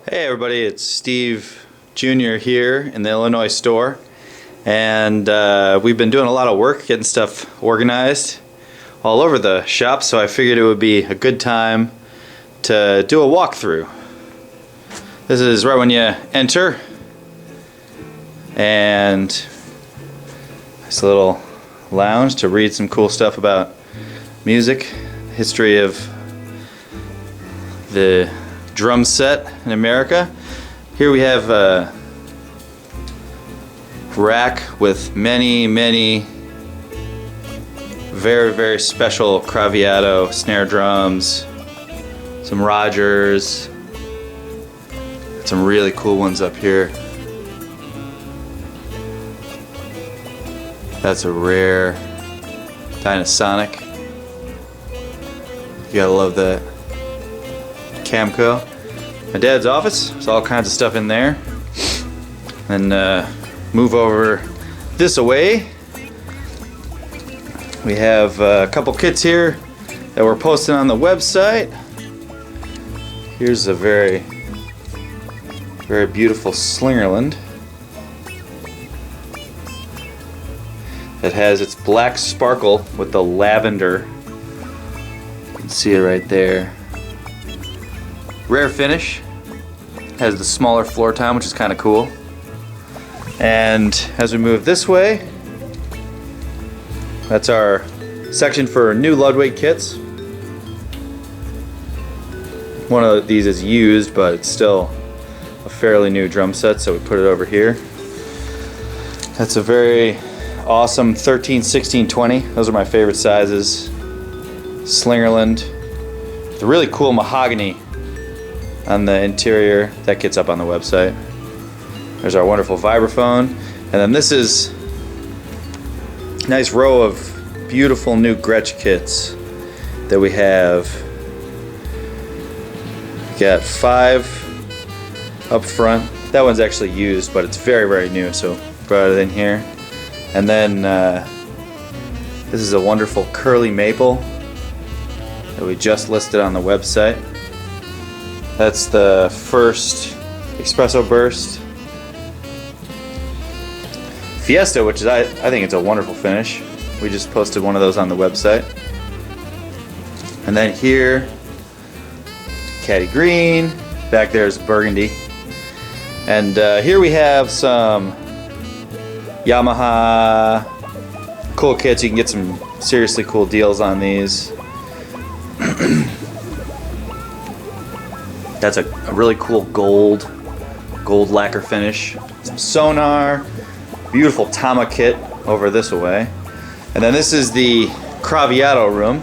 Hey everybody, it's Steve Jr. here in the Illinois store, and we've been doing a lot of work getting stuff organized all over the shop, so I figured it would be a good time to do a walkthrough. This is right when you enter, and nice little lounge to read some cool stuff about music, history of the drum set in America. Here we have a rack with many very special Craviato snare drums, some Rogers, some really cool ones up here. That's a rare Dynasonic. You gotta love that. Camco. My dad's office, there's all kinds of stuff in there. And move over this away. We have a couple kits here that we're posting on the website. Here's a very beautiful Slingerland that has its black sparkle with the lavender. You can see it right there. Rare finish, has the smaller floor tom, which is kind of cool. And as we move this way, that's our section for new Ludwig kits. One of these is used, but it's still a fairly new drum set, so we put it over here. That's a very awesome 13, 16, 20. Those are my favorite sizes. Slingerland. The really cool mahogany on the interior. That gets up on the website. There's our wonderful vibraphone. And then this is a nice row of beautiful new Gretsch kits that we have. We got 5 up front. That one's actually used, but it's very new, so brought it in here. And then this is a wonderful curly maple that we just listed on the website. That's the first Espresso Burst Fiesta, which is I think it's a wonderful finish. We just posted one of those on the website. And then here, Caddy Green. Back there is Burgundy. And here we have some Yamaha cool kits. You can get some seriously cool deals on these. That's a really cool gold lacquer finish. Some sonar, beautiful Tama kit over this way. And then this is the Craviato room.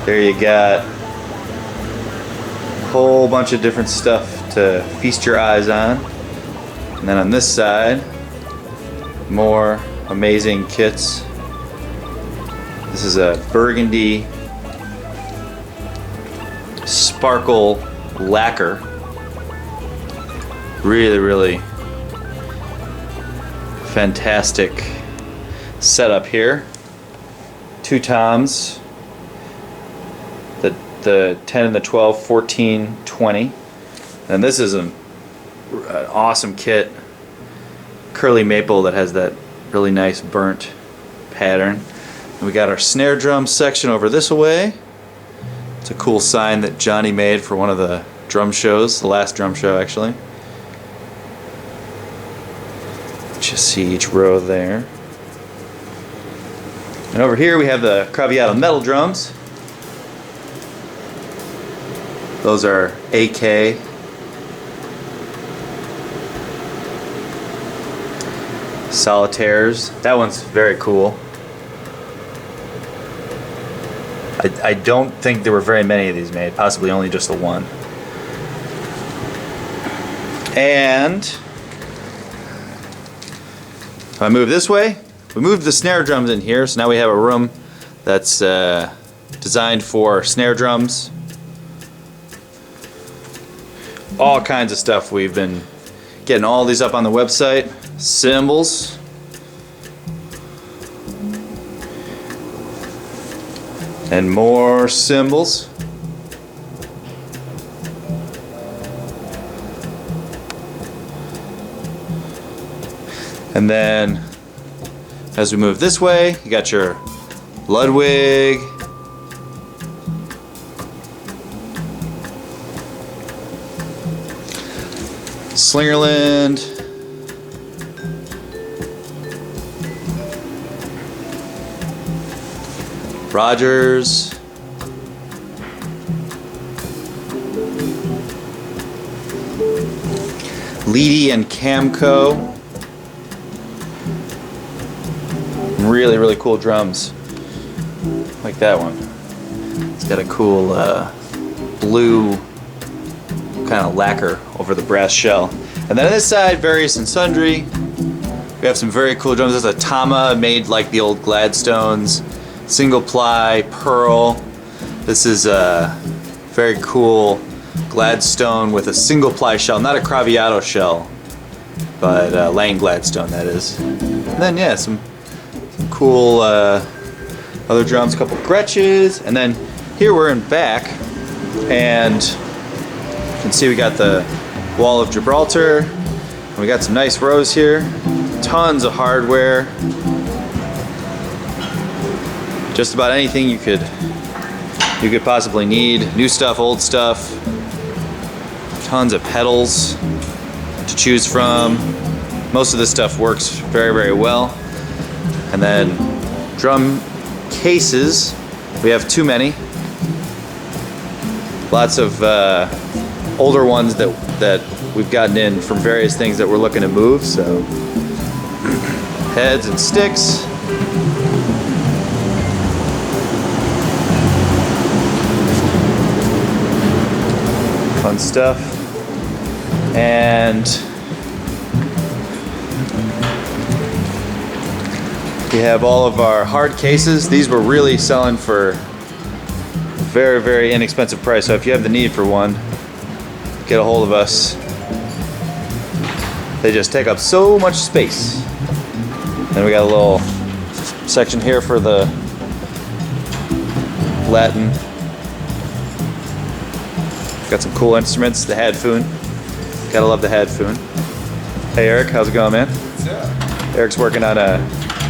There you got a whole bunch of different stuff to feast your eyes on. And then on this side, more amazing kits. This is a Burgundy sparkle lacquer. Really fantastic setup here. 2 toms, the 10 and the 12, 14, 20. And this is an awesome kit, curly maple, that has that really nice burnt pattern. And we got our snare drum section over this way. It's a cool sign that Johnny made for one of the drum shows, the last drum show actually. Just see each row there. And over here we have the Craviato metal drums. Those are AK. Solitaires. That one's very cool. I don't think there were very many of these made, possibly only just the one. And if I move this way, we moved the snare drums in here, so now we have a room that's designed for snare drums. All kinds of stuff. We've been getting all these up on the website. Cymbals. And more cymbals. And then as we move this way, you got your Ludwig, Slingerland, Rogers, Leedy and Camco. Really, really cool drums. Like that one. It's got a cool blue kind of lacquer over the brass shell. And then on this side, various and sundry. We have some very cool drums. There's a Tama made like the old Gladstones. Single ply, pearl. This is a very cool Gladstone with a single ply shell, not a Craviato shell, but Lane Gladstone, that is. And then yeah, some cool other drums, a couple Gretches, and then here we're in back, and you can see we got the wall of Gibraltar, and we got some nice rows here, tons of hardware, just about anything you could possibly need, new stuff, old stuff, tons of pedals to choose from. Most of this stuff works very, very well. And then drum cases, we have too many. Lots of older ones that we've gotten in from various things that we're looking to move. So heads and sticks. Fun stuff. And we have all of our hard cases. These were really selling for a very, very inexpensive price. So if you have the need for one, get a hold of us. They just take up so much space. Then we got a little section here for the Latin. Got some cool instruments, the Hadfoon. Gotta love the Hadfoon. Hey Eric, how's it going, man? Yeah. Eric's working on a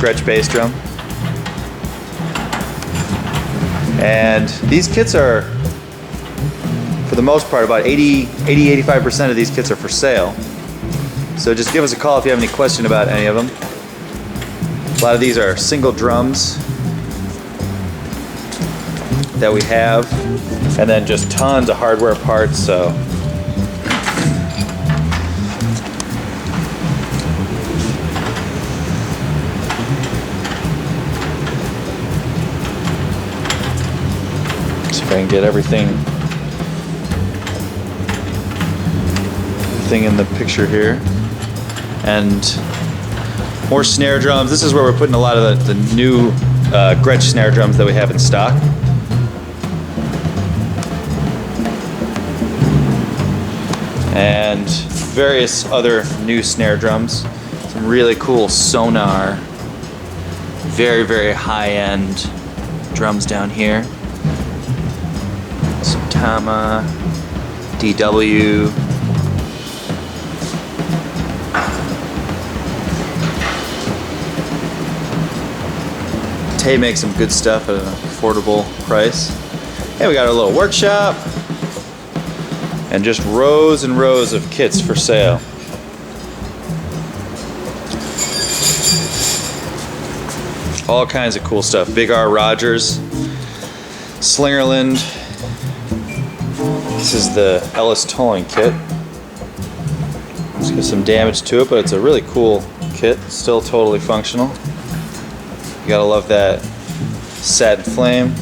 Gretsch bass drum. And these kits are, for the most part, about 80-85% of these kits are for sale. So just give us a call if you have any question about any of them. A lot of these are single drums that we have, and then just tons of hardware parts. So see if I can get everything in the picture here. And more snare drums. This is where we're putting a lot of the new Gretsch snare drums that we have in stock. And various other new snare drums. Some really cool Sonar, very, very high-end drums down here. Some Tama, DW. Tay makes some good stuff at an affordable price. And we got our little workshop. And just rows and rows of kits for sale. All kinds of cool stuff. Big R Rogers, Slingerland. This is the Ellis tolling kit. It's got some damage to it, but it's a really cool kit. Still totally functional. You gotta love that satin flame.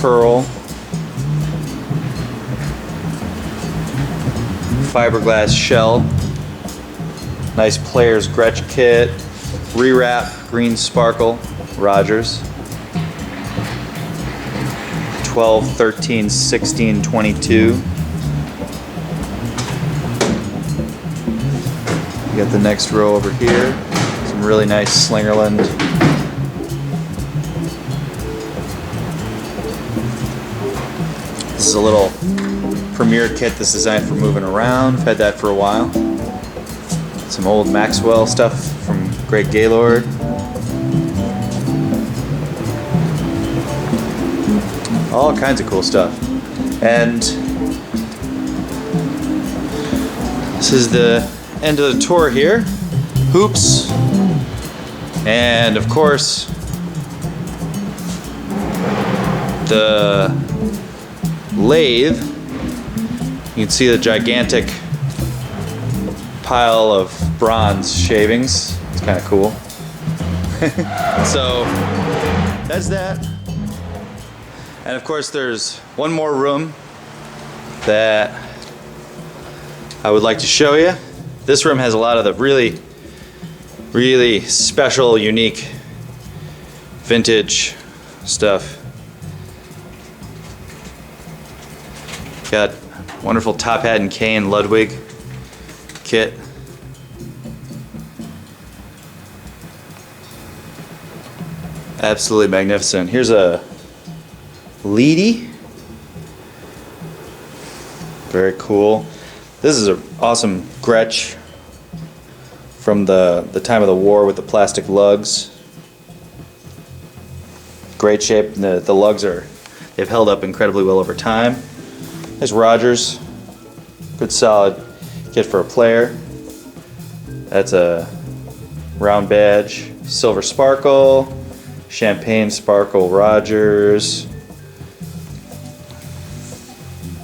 Pearl. Fiberglass shell. Nice Players Gretsch kit. Rewrap green sparkle Rogers. 12, 13, 16, 22. You got the next row over here. Some really nice Slingerland. This is a little Premier kit that's designed for moving around. I've had that for a while. Some old Maxwell stuff from Greg Gaylord. All kinds of cool stuff. And this is the end of the tour here. Hoops. And of course, the lathe. You can see the gigantic pile of bronze shavings. It's kind of cool. So that's that. And of course there's one more room that I would like to show you. This room has a lot of the really special, unique, vintage stuff. Got wonderful top hat and cane Ludwig kit. Absolutely magnificent. Here's a Leedy. Very cool. This is an awesome Gretsch from the time of the war with the plastic lugs. Great shape. The lugs they've held up incredibly well over time. There's Rogers. Good solid kit for a player. That's a round badge, silver sparkle, champagne sparkle Rogers.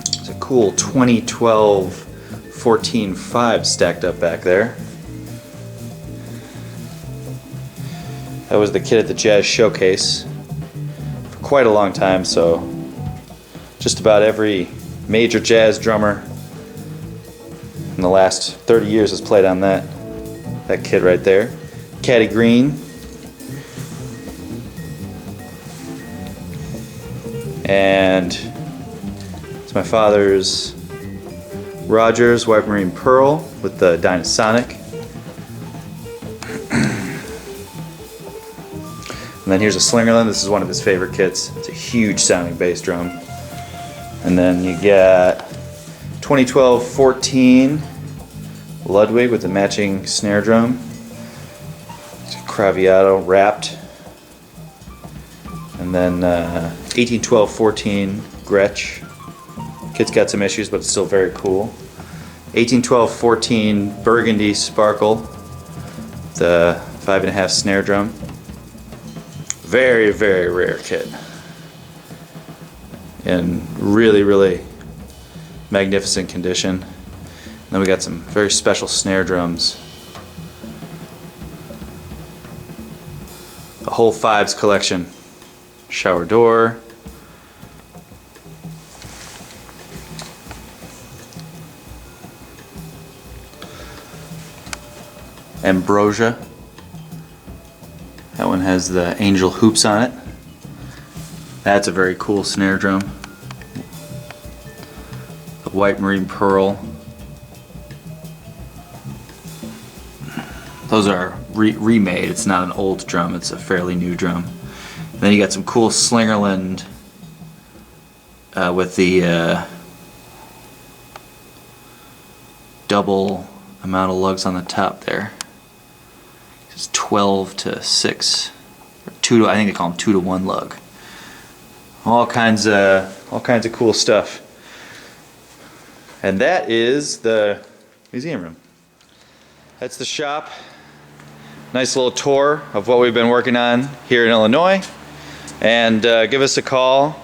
It's a cool 2012 14.5 stacked up back there. That was the kit at the Jazz Showcase for quite a long time, so just about every major jazz drummer in the last 30 years has played on that kit right there. Caddy green. And it's my father's Rogers White Marine Pearl with the Dynasonic. And then here's a Slingerland. This is one of his favorite kits. It's a huge sounding bass drum. And then you got 2012-14 Ludwig with the matching snare drum. It's a Craviato wrapped. And then 1812-14 Gretsch. Kit's got some issues, but it's still very cool. 1812-14 Burgundy Sparkle, the 5.5 snare drum. Very, very rare kit. In really magnificent condition. And then we got some very special snare drums. A whole Fives collection. Shower door. Ambrosia. That one has the angel hoops on it. That's a very cool snare drum. The White Marine Pearl. Those are remade. It's not an old drum, it's a fairly new drum. And then you got some cool Slingerland with the double amount of lugs on the top there. It's 12-6, or 2 to, I think they call them 2-to-1 lug. All kinds of cool stuff. And that is the museum room. That's the shop. Nice little tour of what we've been working on here in Illinois. And give us a call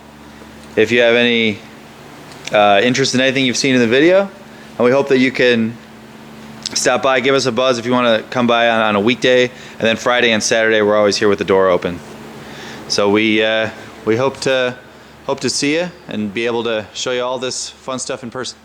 if you have any interest in anything you've seen in the video. And we hope that you can stop by, give us a buzz if you want to come by on a weekday, and then Friday and Saturday we're always here with the door open. So we hope to see you and be able to show you all this fun stuff in person.